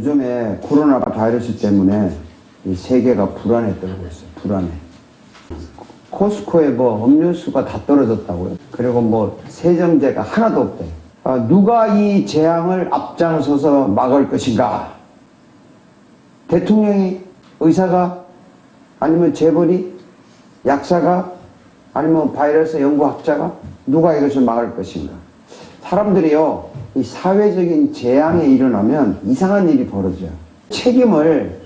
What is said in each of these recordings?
요즘에 코로나 바이러스 때문에 이 세계가 불안에 떨고 있어요. 불안해. 코스코에 뭐 음료수가 다 떨어졌다고요. 그리고 뭐 세정제가 하나도 없대요. 누가 이 재앙을 앞장서서 막을 것인가? 대통령이, 의사가, 아니면 재벌이, 약사가, 아니면 바이러스 연구학자가 누가 이것을 막을 것인가? 사람들이요, 이 사회적인 재앙이 일어나면 이상한 일이 벌어져요. 책임을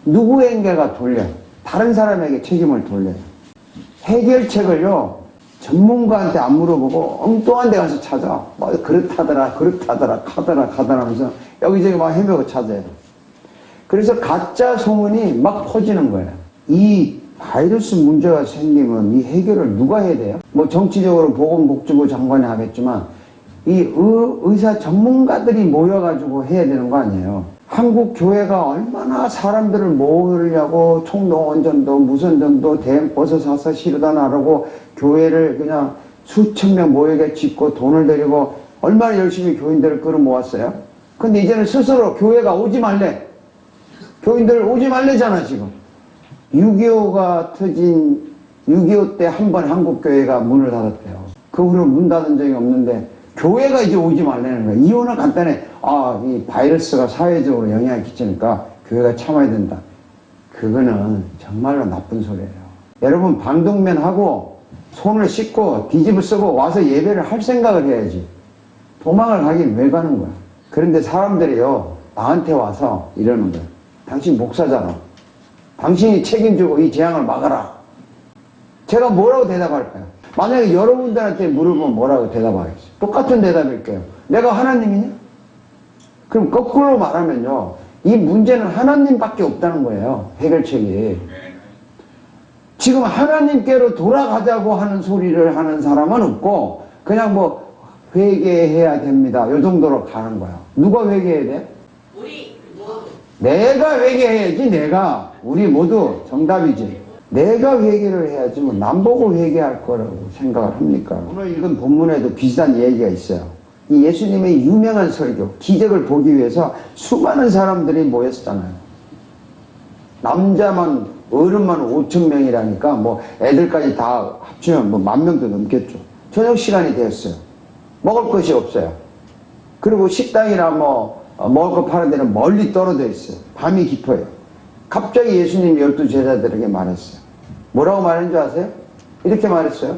누구에게가 돌려요. 다른 사람에게 책임을 돌려요. 해결책을요, 전문가한테 안 물어보고 엉뚱한 데 가서 찾아. 뭐 그렇다더라 카더라 하면서 여기저기 막 헤매고 찾아요. 그래서 가짜 소문이 막 퍼지는 거예요. 이 바이러스 문제가 생기면 이 해결을 누가 해야 돼요? 뭐 정치적으로 보건복지부 장관이 하겠지만 이 의사 전문가들이 모여가지고 해야 되는 거 아니에요. 한국 교회가 얼마나 사람들을 모으려고 총동원전도 무선전도 대형버스 사서 시르다 나르고 교회를 그냥 수천 명 모이게 짓고 돈을 들이고 얼마나 열심히 교인들을 끌어모았어요. 근데 이제는 스스로 교회가 오지 말래. 교인들 오지 말래잖아 지금. 6.25가 터진 6.25 때 한 번 한국교회가 문을 닫았대요. 그 후로 문 닫은 적이 없는데 교회가 이제 오지 말라는 거야. 이유는 간단해. 이 바이러스가 사회적으로 영향을 끼치니까 교회가 참아야 된다. 그거는 정말로 나쁜 소리예요. 여러분 방독면 하고 손을 씻고 뒤집어 쓰고 와서 예배를 할 생각을 해야지. 도망을 가긴 왜 가는 거야. 그런데 사람들이요 나한테 와서 이러는 거야. 당신 목사잖아. 당신이 책임지고 이 재앙을 막아라. 제가 뭐라고 대답할까요? 만약에 여러분들한테 물어보면 뭐라고 대답하겠어요? 똑같은 대답일게요. 내가 하나님이냐? 그럼 거꾸로 말하면요. 이 문제는 하나님밖에 없다는 거예요. 해결책이. 지금 하나님께로 돌아가자고 하는 소리를 하는 사람은 없고 그냥 뭐 회개해야 됩니다. 요 정도로 가는 거야. 누가 회개해야 돼? 우리 모두. 내가 회개해야지. 내가. 우리 모두 정답이지. 내가 회개를 해야지 뭐 남보고 회개할 거라고 생각을 합니까? 오늘 읽은 본문에도 비슷한 얘기가 있어요. 이 예수님의 유명한 설교, 기적을 보기 위해서 수많은 사람들이 모였잖아요. 남자만 어른만 5,000명이라니까 뭐 애들까지 다 합치면 뭐 10,000명도 넘겠죠. 저녁 시간이 되었어요. 먹을 것이 없어요. 그리고 식당이나 뭐 먹을 거 파는 데는 멀리 떨어져 있어요. 밤이 깊어요. 갑자기 예수님 12 제자들에게 말했어요. 뭐라고 말했는 줄 아세요? 이렇게 말했어요.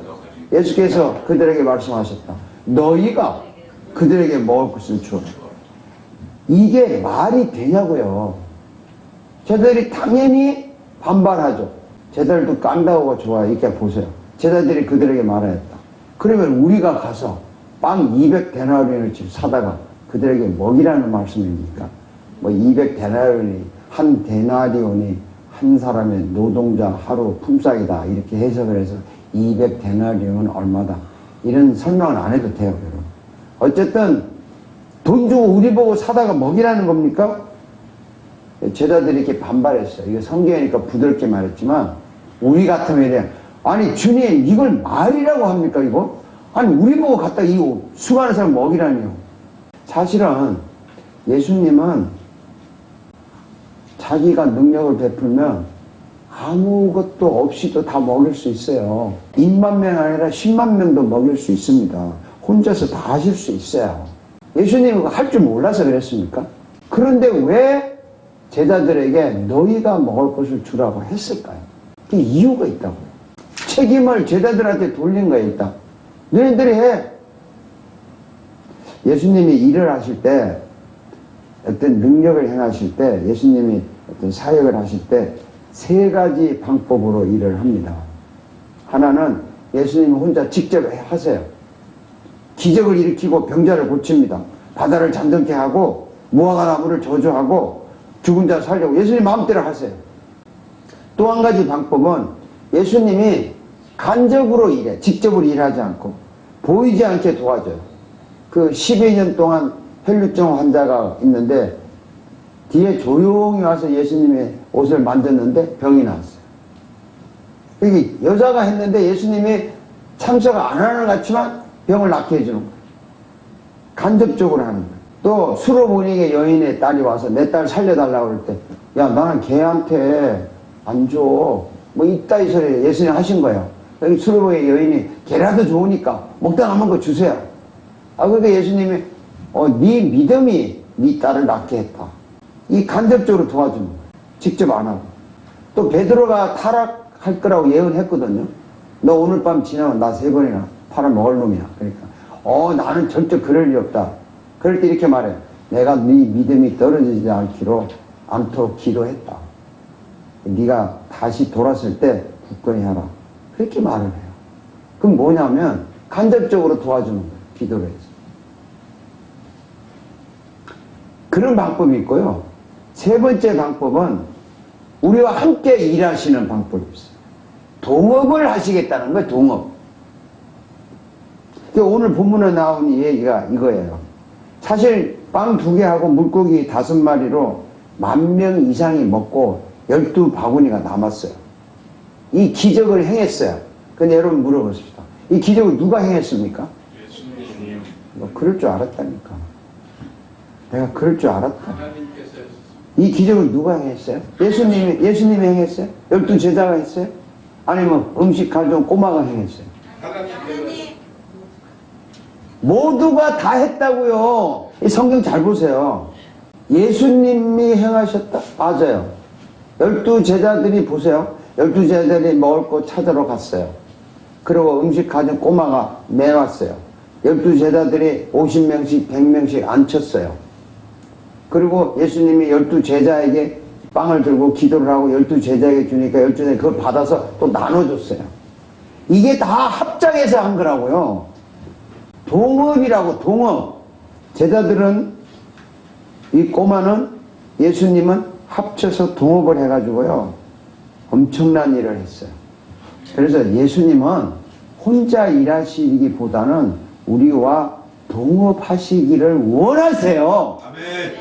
예수께서 그들에게 말씀하셨다. 너희가 그들에게 먹을 것을 주어라. 이게 말이 되냐고요. 제자들이 당연히 반발하죠. 제자들도 깐다고 좋아요. 이렇게 보세요. 제자들이 그들에게 말하였다. 그러면 우리가 가서 빵 200데나리온을 집 사다가 그들에게 먹이라는 말씀입니까? 뭐 200데나리온이 한 데나리온이 한 사람의 노동자 하루 품삯이다 이렇게 해석을 해서 200데나리온은 얼마다 이런 설명을 안 해도 돼요. 여러분. 어쨌든 돈 주고 우리 보고 사다가 먹이라는 겁니까? 제자들이 이렇게 반발했어요. 이거 성경이니까 부드럽게 말했지만 우리 같으면 이래. 아니 주님 이걸 말이라고 합니까 이거? 아니 우리 보고 갖다 이 수많은 사람 먹이라니요. 사실은 예수님은 자기가 능력을 베풀면 아무것도 없이도 다 먹일 수 있어요. 1만 명 아니라 10만 명도 먹일 수 있습니다. 혼자서 다 하실 수 있어요. 예수님은 할 줄 몰라서 그랬습니까? 그런데 왜 제자들에게 너희가 먹을 것을 주라고 했을까요? 그 이유가 있다고요. 책임을 제자들한테 돌린 거예요. 일단 너희들이 해. 예수님이 일을 하실 때 어떤 능력을 행하실 때 예수님이 어떤 사역을 하실 때 3가지 방법으로 일을 합니다. 하나는 예수님이 혼자 직접 하세요. 기적을 일으키고 병자를 고칩니다. 바다를 잠잠케 하고 무화과나무를 저주하고 죽은 자 살려고 예수님 마음대로 하세요. 또 한 가지 방법은 예수님이 간접으로 일해. 직접으로 일하지 않고 보이지 않게 도와줘요. 그 12년 0년 동안 혈류증 환자가 있는데 뒤에 조용히 와서 예수님의 옷을 만졌는데 병이 나왔어요. 여기 여자가 했는데 예수님이 참석 안 하는 것 같지만 병을 낫게 해주는 거예요. 간접적으로 하는 거예요. 또 수로보니게 여인의 딸이 와서 내 딸 살려달라고 그럴 때, 야, 나는 걔한테 안 줘. 뭐 이따위 소리 예수님 하신 거예요. 여기 수로보니 여인이 걔라도 좋으니까 먹다 남은 거 주세요. 그러니까 예수님이 네 믿음이 네 딸을 낫게 했다. 이 간접적으로 도와주는 거예요. 직접 안 하고. 또 베드로가 타락할 거라고 예언했거든요. 너 오늘 밤 지나면 나 3번이나 팔아먹을 놈이야. 그러니까 나는 절대 그럴 리 없다. 그럴 때 이렇게 말해요. 내가 네 믿음이 떨어지지 않도록 기도했다. 네가 다시 돌았을 때 굳건히 하라. 그렇게 말을 해요. 그럼 뭐냐면 간접적으로 도와주는 거예요. 기도를 해서. 그런 방법이 있고요. 3번째 방법은 우리와 함께 일하시는 방법이 있어요. 동업을 하시겠다는 거예요. 동업. 오늘 본문에 나온 이 얘기가 이거예요. 사실 빵 2개하고 물고기 5마리로 10,000명 이상이 먹고 12바구니가 남았어요. 이 기적을 행했어요. 근데 여러분 물어보십시다. 이 기적을 누가 행했습니까? 예수님. 그럴 줄 알았다니까. 내가 그럴 줄 알았다. 이 기적을 누가 행했어요? 예수님이 행했어요? 12제자가 했어요? 아니면 음식 가져온 꼬마가 행했어요? 모두가 다 했다고요. 이 성경 잘 보세요. 예수님이 행하셨다? 맞아요. 12제자들이 보세요. 12제자들이 먹을 거 찾으러 갔어요. 그리고 음식 가져온 꼬마가 내왔어요. 12제자들이 50명씩 100명씩 앉혔어요. 그리고 예수님이 12제자에게 빵을 들고 기도를 하고 12제자에게 주니까 12제자가 그걸 받아서 또 나눠줬어요. 이게 다 합작해서 한 거라고요. 동업이라고, 동업. 제자들은, 이 꼬마는, 예수님은 합쳐서 동업을 해가지고요. 엄청난 일을 했어요. 그래서 예수님은 혼자 일하시기보다는 우리와 동업하시기를 원하세요. 아멘.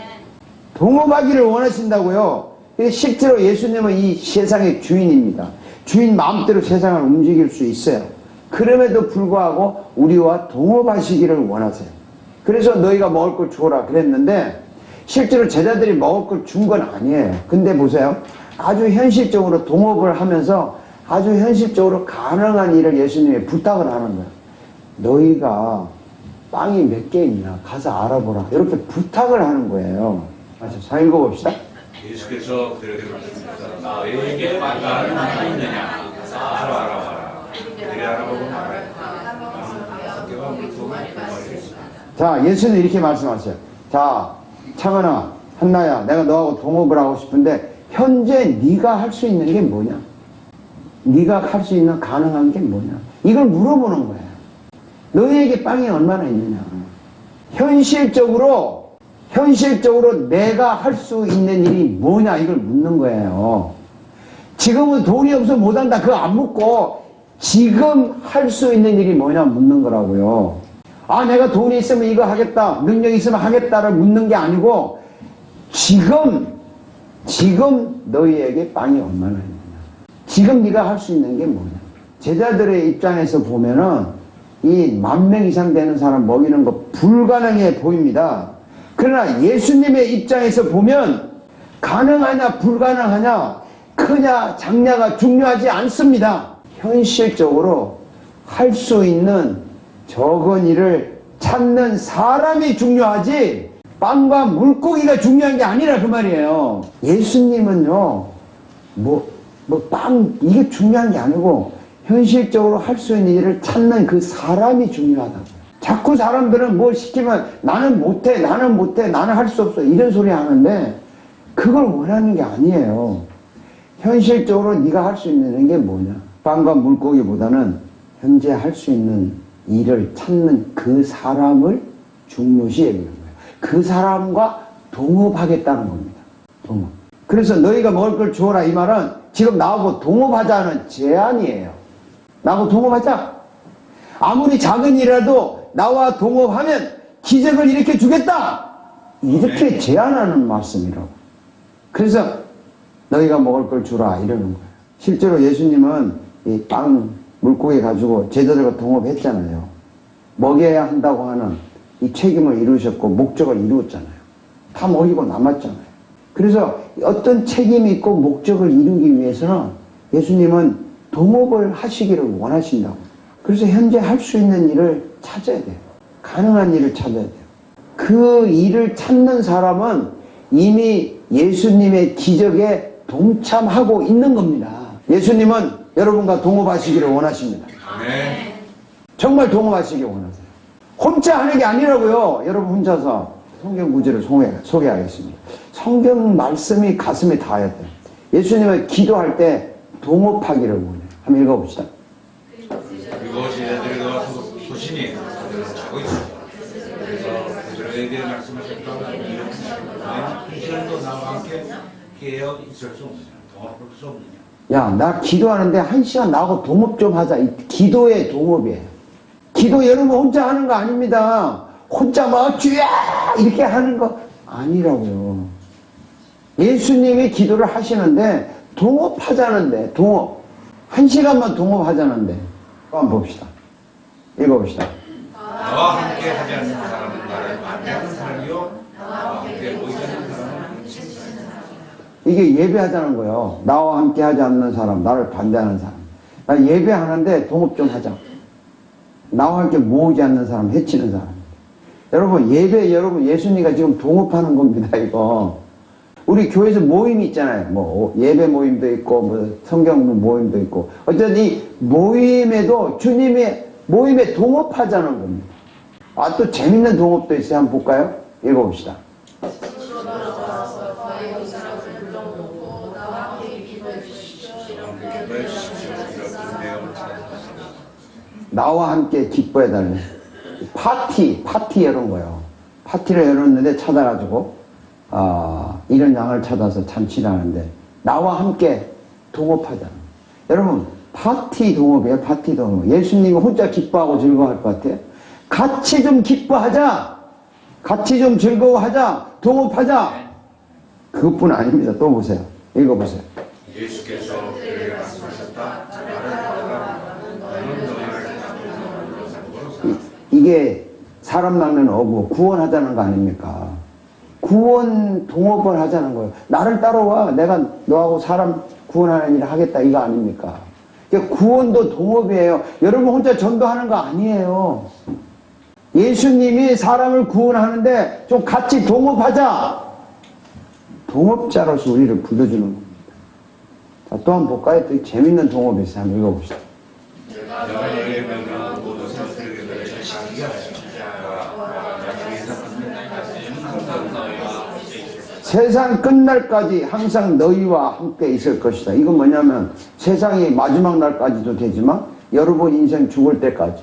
동업하기를 원하신다고요. 실제로 예수님은 이 세상의 주인입니다. 주인 마음대로 세상을 움직일 수 있어요. 그럼에도 불구하고 우리와 동업하시기를 원하세요. 그래서 너희가 먹을 걸 주어라 그랬는데 실제로 제자들이 먹을 걸 준 건 아니에요. 근데 보세요. 아주 현실적으로 동업을 하면서 아주 현실적으로 가능한 일을 예수님이 부탁을 하는 거예요. 너희가 빵이 몇 개 있나 가서 알아보라. 이렇게 부탁을 하는 거예요. 자, 읽어봅시다. 예수께서 그들에게 말씀하셨다. 너희에게 빵이 얼마나 있느냐 알아봐라. 그들이 알아보고 말하라. 자, 예수는 이렇게 말씀하세요. 자, 창은아, 한나야, 내가 너하고 동업을 하고 싶은데 현재 네가 할 수 있는 게 뭐냐? 네가 할 수 있는 가능한 게 뭐냐? 이걸 물어보는 거예요. 너희에게 빵이 얼마나 있느냐? 현실적으로 내가 할 수 있는 일이 뭐냐? 이걸 묻는 거예요. 지금은 돈이 없어 못한다. 그거 안 묻고 지금 할 수 있는 일이 뭐냐 묻는 거라고요. 내가 돈이 있으면 이거 하겠다. 능력이 있으면 하겠다를 묻는 게 아니고 지금 너희에게 빵이 얼마나 있느냐. 지금 네가 할 수 있는 게 뭐냐. 제자들의 입장에서 보면은 이 10,000명 이상 되는 사람 먹이는 거 불가능해 보입니다. 그러나 예수님의 입장에서 보면 가능하냐 불가능하냐 크냐 작냐가 중요하지 않습니다. 현실적으로 할 수 있는 적은 일을 찾는 사람이 중요하지 빵과 물고기가 중요한 게 아니라 그 말이에요. 예수님은요 빵 이게 중요한 게 아니고 현실적으로 할 수 있는 일을 찾는 그 사람이 중요하다고. 자꾸 사람들은 뭘 시키면 나는 못해 나는 할 수 없어 이런 소리 하는데 그걸 원하는 게 아니에요. 현실적으로 네가 할 수 있는 게 뭐냐. 빵과 물고기보다는 현재 할 수 있는 일을 찾는 그 사람을 중요시 여기는 거예요. 그 사람과 동업하겠다는 겁니다. 동업. 그래서 너희가 먹을 걸 주어라 이 말은 지금 나하고 동업하자는 제안이에요. 나하고 동업하자. 아무리 작은 일이라도 나와 동업하면 기적을 일으켜 주겠다. 이렇게 제안하는 말씀이라고. 그래서 너희가 먹을 걸 주라 이러는 거예요. 실제로 예수님은 이 빵, 물고기 가지고 제자들과 동업했잖아요. 먹여야 한다고 하는 이 책임을 이루셨고 목적을 이루었잖아요. 다 모이고 남았잖아요. 그래서 어떤 책임이 있고 목적을 이루기 위해서는 예수님은 동업을 하시기를 원하신다고. 그래서 현재 할 수 있는 일을 찾아야 돼요. 가능한 일을 찾아야 돼요. 그 일을 찾는 사람은 이미 예수님의 기적에 동참하고 있는 겁니다. 예수님은 여러분과 동업하시기를 원하십니다. 아멘. 정말 동업하시기 원하세요. 혼자 하는 게 아니라고요. 여러분 혼자서 성경 구절을 소개하겠습니다. 성경 말씀이 가슴에 닿아야 돼요. 예수님은 기도할 때 동업하기를 원해요. 한번 읽어봅시다. 그것이 애들과 소신이 자고 있습니다. 그래서 그들에게 말씀하셨던 이 시간도 나와 함께 깨어 있을 수 없느냐, 동업할 수 없느냐. 야, 나 기도하는데 1시간 나하고 동업 좀 하자. 이 기도의 동업이에요. 기도 여러분 혼자 하는 거 아닙니다. 혼자 막 주야 이렇게 하는 거 아니라고요. 예수님이 기도를 하시는데 동업하자는데 동업 1시간만 동업하자는데 한번 봅시다. 읽어봅시다. 나와 함께 하지 않는 사람은 나를 반대하는 사람이요 나와 함께 모이지 않는 사람은 미치는 사람. 이게 예배하자는 거예요. 나와 함께 하지 않는 사람, 나를 반대하는 사람. 나 예배하는데 동업 좀 하자. 나와 함께 모으지 않는 사람, 해치는 사람. 여러분 여러분 예수님과 지금 동업하는 겁니다. 이거 우리 교회에서 모임이 있잖아요. 뭐 예배 모임도 있고 뭐 성경 모임도 있고 어쨌든 이 모임에도 주님의 모임에 동업하자는 겁니다. 아, 또 재밌는 동업도 있어요. 한번 볼까요? 읽어봅시다. 나와 함께 기뻐해달래. 파티 이런 거요. 파티를 열었는데 찾아가지고 이런 양을 찾아서 잔치를 하는데 나와 함께 동업하자. 여러분 파티 동업이에요. 파티 동업. 예수님이 혼자 기뻐하고 즐거워할 것 같아요. 같이 좀 기뻐하자. 같이 좀 즐거워하자. 동업하자. 그것뿐 아닙니다. 또 보세요. 읽어보세요. 예수께서 그에게 말씀하셨다. 나를 따르라. 나는 너희를 이게 사람 낚는 어부 구원하자는 거 아닙니까? 구원 동업을 하자는 거예요. 나를 따라와. 내가 너하고 사람 구원하는 일을 하겠다. 이거 아닙니까? 구원도 동업이에요. 여러분 혼자 전도하는 거 아니에요. 예수님이 사람을 구원하는데 좀 같이 동업하자. 동업자로서 우리를 불러주는 겁니다. 자, 또 한번 볼까요? 또 재밌는 동업이 있어요. 한번 읽어봅시다. 세상 끝날까지 항상 너희와 함께 있을 것이다. 이건 뭐냐면 세상이 마지막 날까지도 되지만 여러분 인생 죽을 때까지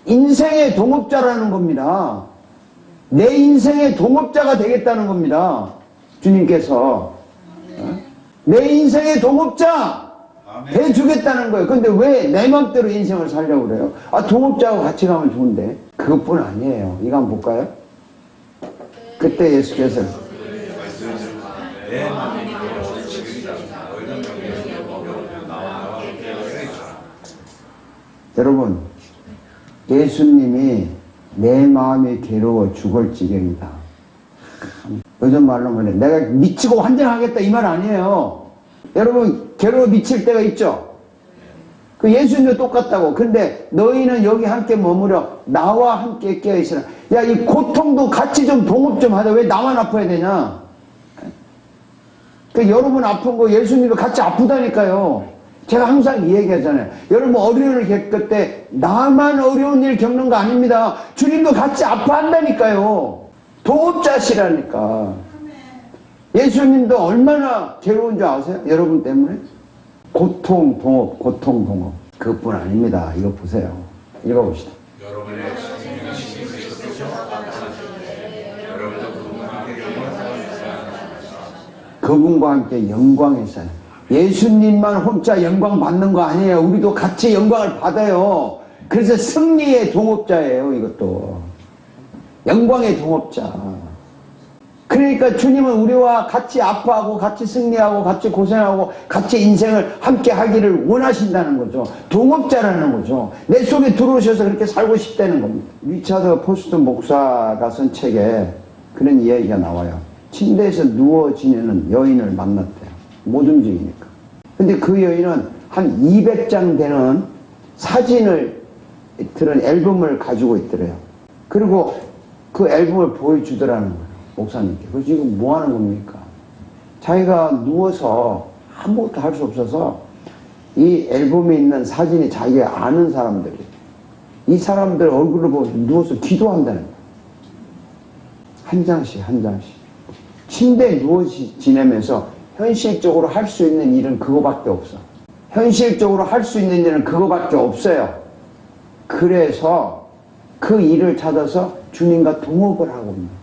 인생의 동업자라는 겁니다. 내 인생의 동업자가 되겠다는 겁니다. 주님께서 내 인생의 동업자 해주겠다는 거예요. 근데 왜 내 맘대로 인생을 살려고 그래요? 동업자하고 같이 가면 좋은데. 그것뿐 아니에요. 이거 한번 볼까요? 그때 예수께서 여러분 예수님이 내 마음이 괴로워 죽을 지경이다. 요즘 말로 말해 내가 미치고 환장하겠다 이 말 아니에요. 여러분 괴로워 미칠 때가 있죠. 그 예수님도 똑같다고. 근데 너희는 여기 함께 머무려 나와 함께 깨어있으라. 야, 이 고통도 같이 좀 동업 좀 하자. 왜 나만 아파야 되냐? 그 여러분 아픈 거 예수님도 같이 아프다니까요. 제가 항상 이 얘기하잖아요. 여러분 어려운 일 겪을 때 나만 어려운 일 겪는 거 아닙니다. 주님도 같이 아파한다니까요. 동업자시라니까. 예수님도 얼마나 괴로운 줄 아세요? 여러분 때문에? 고통 동업, 고통 동업. 그것뿐 아닙니다. 이거 보세요. 읽어봅시다. 여러분의 생명이 그리스도께서 여러분도 그분과 함께 영광에 있어요. 예수님만 혼자 영광 받는 거 아니에요. 우리도 같이 영광을 받아요. 그래서 승리의 동업자예요. 이것도 영광의 동업자. 그러니까 주님은 우리와 같이 아파하고 같이 승리하고 같이 고생하고 같이 인생을 함께 하기를 원하신다는 거죠. 동업자라는 거죠. 내 속에 들어오셔서 그렇게 살고 싶다는 겁니다. 리차드 포스트 목사가 쓴 책에 그런 이야기가 나와요. 침대에서 누워 지내는 여인을 만났대요. 못 움직이니까. 근데 그 여인은 한 200장 되는 사진을 들은 앨범을 가지고 있더래요. 그리고 그 앨범을 보여주더라는 거예요. 목사님께. 그래서 지금 뭐 하는 겁니까? 자기가 누워서 아무것도 할 수 없어서 이 앨범에 있는 사진이 자기가 아는 사람들이 이 사람들 얼굴을 보고 누워서 기도한다는 거예요. 한 장씩 한 장씩. 침대에 누워 지내면서 현실적으로 할 수 있는 일은 그거밖에 없어. 현실적으로 할 수 있는 일은 그거밖에 없어요. 그래서 그 일을 찾아서 주님과 동업을 하고 있는 거예요.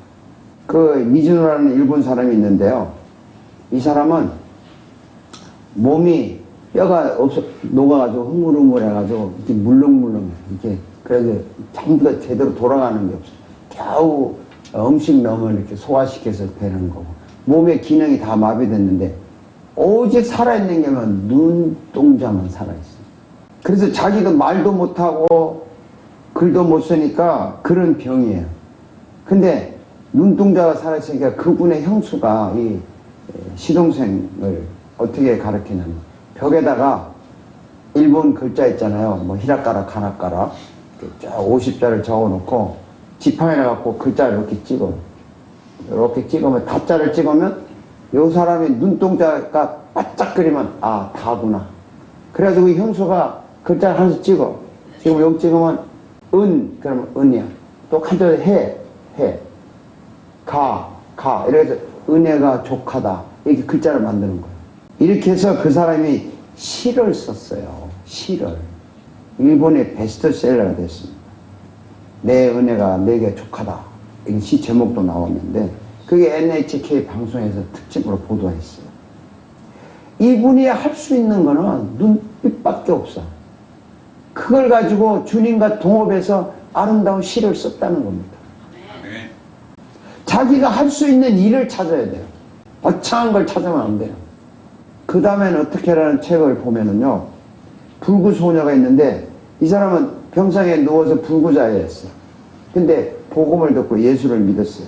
그 미즈노라는 일본 사람이 있는데요. 이 사람은 몸이 뼈가 녹아가지고 흐물흐물해가지고 이렇게 물렁물렁해. 이렇게 그래서 전부 다 제대로 돌아가는 게 없어요. 겨우 음식명을 이렇게 소화시켜서 되는 거고 몸의 기능이 다 마비됐는데 오직 살아있는 게 눈동자만 살아있어요. 그래서 자기도 말도 못하고 글도 못 쓰니까 그런 병이에요. 근데 눈동자가 살아있으니까 그분의 형수가 이 시동생을 어떻게 가르치냐면 벽에다가 일본 글자 있잖아요. 뭐 히라가라 가나가라 50자를 적어놓고 지팡이를 갖고 글자를 이렇게 찍어. 이렇게 찍으면 다자를 찍으면 요 사람의 눈동자가 바짝거리면 아 다구나. 그래가지고 이 형수가 글자를 하나씩 찍어. 지금 여기 찍으면 은 그러면 은이야. 또 한자로 해. 가. 이래서 은혜가 족하다. 이렇게 글자를 만드는 거예요. 이렇게 해서 그 사람이 시를 썼어요. 시를. 일본의 베스트셀러가 됐습니다. 내 은혜가 내게 족하다. 이 시 제목도 나왔는데 그게 NHK 방송에서 특집으로 보도했어요. 이분이 할 수 있는 거는 눈빛밖에 없어. 그걸 가지고 주님과 동업해서 아름다운 시를 썼다는 겁니다. 자기가 할 수 있는 일을 찾아야 돼요. 거창한 걸 찾으면 안 돼요. 그 다음에는 어떻게라는 책을 보면은요, 불구소녀가 있는데 이 사람은 병상에 누워서 불구자였어요. 근데 복음을 듣고 예수를 믿었어요.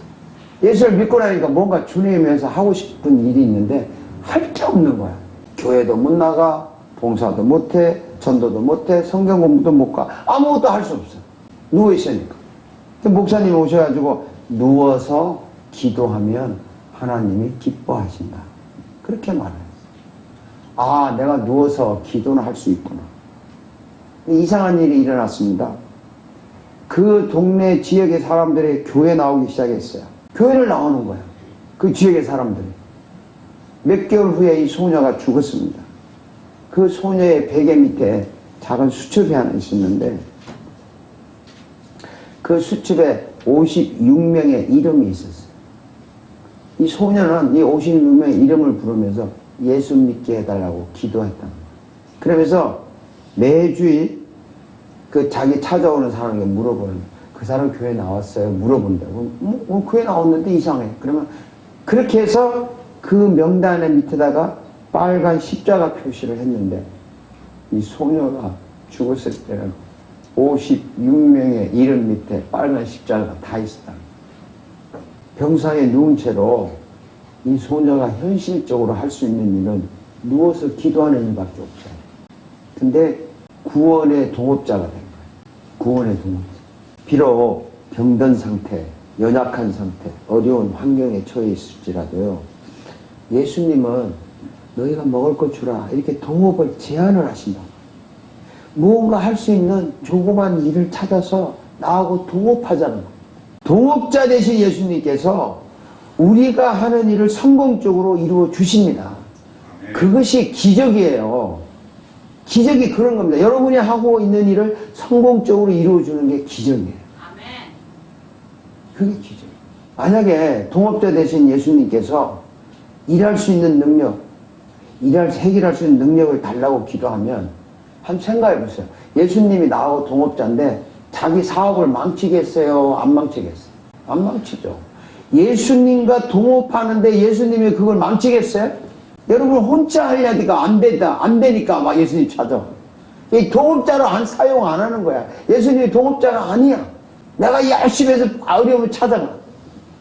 예수를 믿고 나니까 뭔가 주님을 위해서 하고 싶은 일이 있는데 할 게 없는 거야. 교회도 못 나가, 봉사도 못해, 전도도 못해, 성경 공부도 못 가, 아무것도 할 수 없어. 누워 있으니까. 목사님이 오셔가지고 누워서 기도하면 하나님이 기뻐하신다. 그렇게 말해요. 아, 내가 누워서 기도는 할 수 있구나. 이상한 일이 일어났습니다. 그 동네 지역의 사람들이 교회 나오기 시작했어요. 교회를 나오는 거예요. 그 지역의 사람들이. 몇 개월 후에 이 소녀가 죽었습니다. 그 소녀의 베개 밑에 작은 수첩이 하나 있었는데 그 수첩에 56명의 이름이 있었어요. 이 소녀는 이 56명의 이름을 부르면서 예수 믿게 해달라고 기도했다. 그러면서 매주일 그 자기 찾아오는 사람에게 물어보는, 그 사람 교회 나왔어요? 물어본다고. 교회 나왔는데 이상해. 그러면 그렇게 해서 그 명단의 밑에다가 빨간 십자가 표시를 했는데 이 소녀가 죽었을 때는 56명의 이름 밑에 빨간 십자가가 다 있었다. 병상에 누운 채로 이 소녀가 현실적으로 할 수 있는 일은 누워서 기도하는 일밖에 없어요. 근데 구원의 동업자가 된 거예요. 구원의 동업자. 비록 병든 상태, 연약한 상태, 어려운 환경에 처해 있을지라도요, 예수님은 너희가 먹을 것 주라 이렇게 동업을 제안을 하신다. 무언가 할 수 있는 조그만 일을 찾아서 나하고 동업하자는 거예요. 동업자 되신 예수님께서 우리가 하는 일을 성공적으로 이루어 주십니다. 그것이 기적이에요. 기적이 그런 겁니다. 여러분이 하고 있는 일을 성공적으로 이루어주는 게 기적이에요. 그게 기적이에요. 만약에 동업자 되신 예수님께서 일할 수 있는 능력, 해결할 수 있는 능력을 달라고 기도하면 한번 생각해 보세요. 예수님이 나하고 동업자인데 자기 사업을 망치겠어요? 안 망치겠어요? 안 망치죠. 예수님과 동업하는데 예수님이 그걸 망치겠어요? 여러분 혼자 하려니까 안 된다. 안 되니까 막 예수님 찾아. 이 동업자로 사용 안 하는 거야. 예수님이 동업자가 아니야. 내가 열심히 해서 어려우면 찾아가.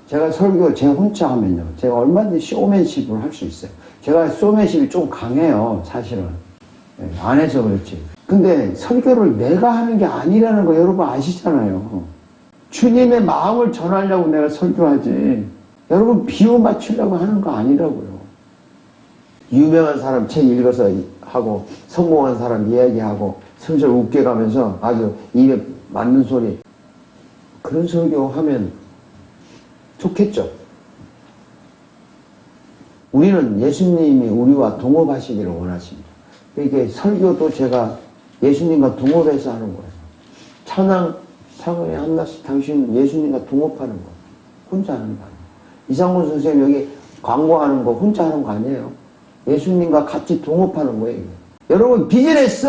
제가 설교 제가 혼자 하면요. 제가 얼마든지 쇼맨십을 할 수 있어요. 제가 쇼맨십이 좀 강해요. 사실은. 안 해서 그렇지. 근데 설교를 내가 하는 게 아니라는 거 여러분 아시잖아요. 주님의 마음을 전하려고 내가 설교하지. 여러분 비유 맞추려고 하는 거 아니라고요. 유명한 사람 책 읽어서 하고 성공한 사람 이야기하고 슬슬 웃겨가면서 아주 입에 맞는 소리 그런 설교하면 좋겠죠. 우리는 예수님이 우리와 동업하시기를 원하십니다. 이게 설교도 제가 예수님과 동업해서 하는 거예요. 찬양 차근에 한나씩 당신 예수님과 동업하는 거 혼자 하는 거 아니에요. 이상훈 선생님 여기 광고하는 거 혼자 하는 거 아니에요. 예수님과 같이 동업하는 거예요. 여러분 비즈니스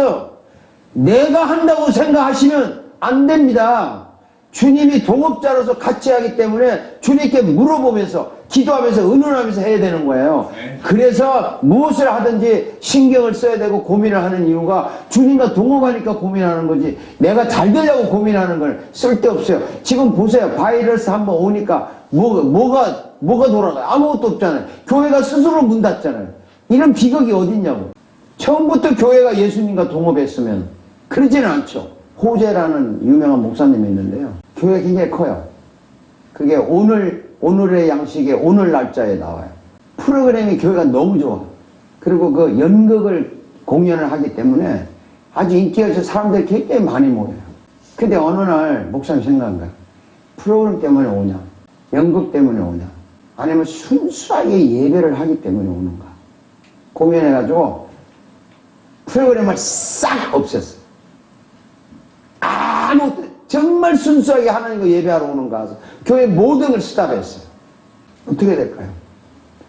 내가 한다고 생각하시면 안 됩니다. 주님이 동업자로서 같이 하기 때문에 주님께 물어보면서 기도하면서 의논하면서 해야 되는 거예요. 그래서 무엇을 하든지 신경을 써야 되고 고민을 하는 이유가 주님과 동업하니까 고민하는 거지 내가 잘 되려고 고민하는 건 쓸데없어요. 지금 보세요. 바이러스 한번 오니까 뭐가 돌아가요? 아무것도 없잖아요. 교회가 스스로 문 닫잖아요. 이런 비극이 어딨냐고. 처음부터 교회가 예수님과 동업했으면 그러지는 않죠. 호재라는 유명한 목사님이 있는데요. 교회가 굉장히 커요. 그게 오늘의 양식에 오늘 날짜에 나와요. 프로그램이 교회가 너무 좋아. 그리고 그 연극을 공연을 하기 때문에 아주 인기가 있어서 사람들이 굉장히 많이 모여요. 근데 어느 날 목사님 생각한 거야. 프로그램 때문에 오냐? 연극 때문에 오냐? 아니면 순수하게 예배를 하기 때문에 오는가? 고민해가지고 프로그램을 싹 없앴어. 정말 순수하게 하나님과 예배하러 오는가 해서 교회 모든 걸 스탑했어요. 어떻게 될까요?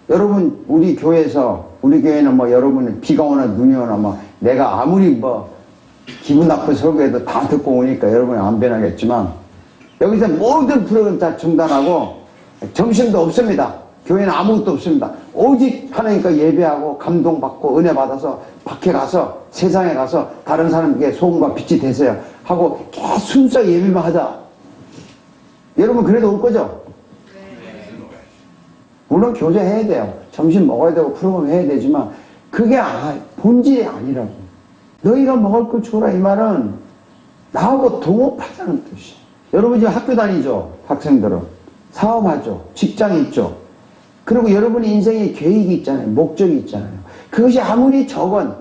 여러분 우리 교회는 뭐 여러분이 비가 오나 눈이 오나 뭐 내가 아무리 뭐 기분 나쁜 설교해도 다 듣고 오니까 여러분이 안 변하겠지만 여기서 모든 프로그램 다 중단하고 점심도 없습니다. 교회는 아무것도 없습니다. 오직 하나님과 예배하고 감동받고 은혜 받아서 밖에 가서 세상에 가서 다른 사람에게 소금과 빛이 되세요 하고 계속 순수하게 예배만 하자. 여러분 그래도 올 거죠? 물론 교제해야 돼요. 점심 먹어야 되고 프로그램 해야 되지만 그게 본질이 아니라고. 너희가 먹을 거 주라 이 말은 나하고 동업하자는 뜻이에요. 여러분 지금 학교 다니죠? 학생들은. 사업하죠? 직장 있죠? 그리고 여러분의 인생에 계획이 있잖아요. 목적이 있잖아요. 그것이 아무리 적은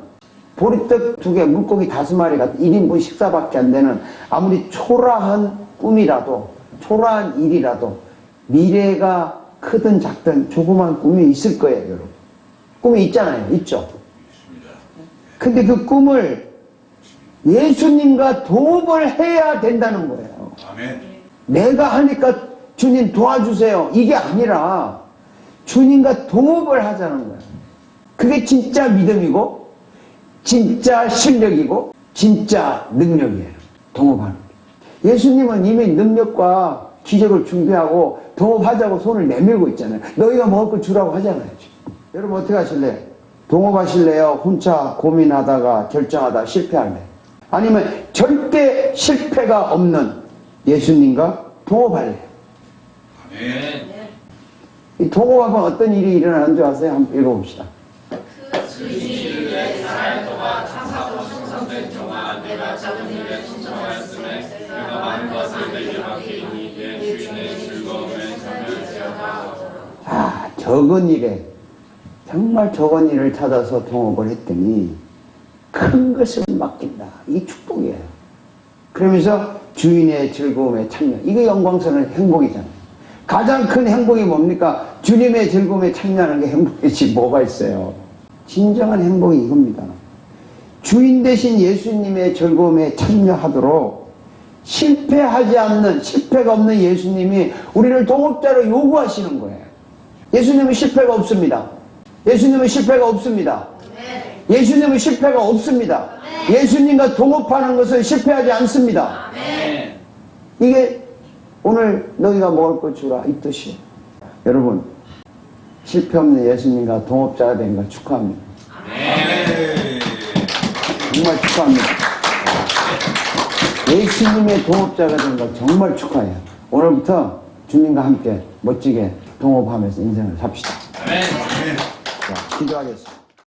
보리떡 2개, 물고기 5마리 같은 1인분 식사밖에 안 되는 아무리 초라한 꿈이라도 초라한 일이라도 미래가 크든 작든 조그만 꿈이 있을 거예요. 여러분. 꿈이 있잖아요. 있죠? 근데 그 꿈을 예수님과 동업을 해야 된다는 거예요. 아멘. 내가 하니까 주님 도와주세요. 이게 아니라 주님과 동업을 하자는 거예요. 그게 진짜 믿음이고 진짜 실력이고 진짜 능력이에요. 동업하는 게. 예수님은 이미 능력과 기적을 준비하고 동업하자고 손을 내밀고 있잖아요. 너희가 먹을 걸 주라고 하잖아요. 지금. 여러분 어떻게 하실래요? 동업하실래요? 혼자 고민하다가 결정하다가 실패할래요? 아니면 절대 실패가 없는 예수님과 동업할래요? 아멘. 이 동업하면 어떤 일이 일어나는 줄 아세요? 한번 읽어봅시다. 주시를 위해 잘 동안 참사고 충성된 종아 내가 작은 일에 충성하였음에 내가 많은 것을 내게 맡기니 내 주인의 즐거움에 참여하였다. 적은 일에 정말 적은 일을 찾아서 동업을 했더니 큰 것을 맡긴다. 이게 축복이에요. 그러면서 주인의 즐거움에 참여. 이게 영광스러운 행복이잖아요. 가장 큰 행복이 뭡니까? 주님의 즐거움에 참여하는 게 행복이지 뭐가 있어요. 진정한 행복이 이겁니다. 주인 되신 예수님의 즐거움에 참여하도록 실패하지 않는, 실패가 없는 예수님이 우리를 동업자로 요구하시는 거예요. 예수님은 실패가 없습니다. 예수님은 실패가 없습니다. 예수님은 실패가 없습니다. 예수님과 동업하는 것은 실패하지 않습니다. 이게 오늘 너희가 먹을 것 주라 이 뜻이에요. 여러분, 실패 없는 예수님과 동업자가 된 걸 축하합니다. 네. 정말 축하합니다. 예수님의 동업자가 된 걸 정말 축하해요. 오늘부터 주님과 함께 멋지게 동업하면서 인생을 삽시다. 아멘. 자, 기도하겠습니다.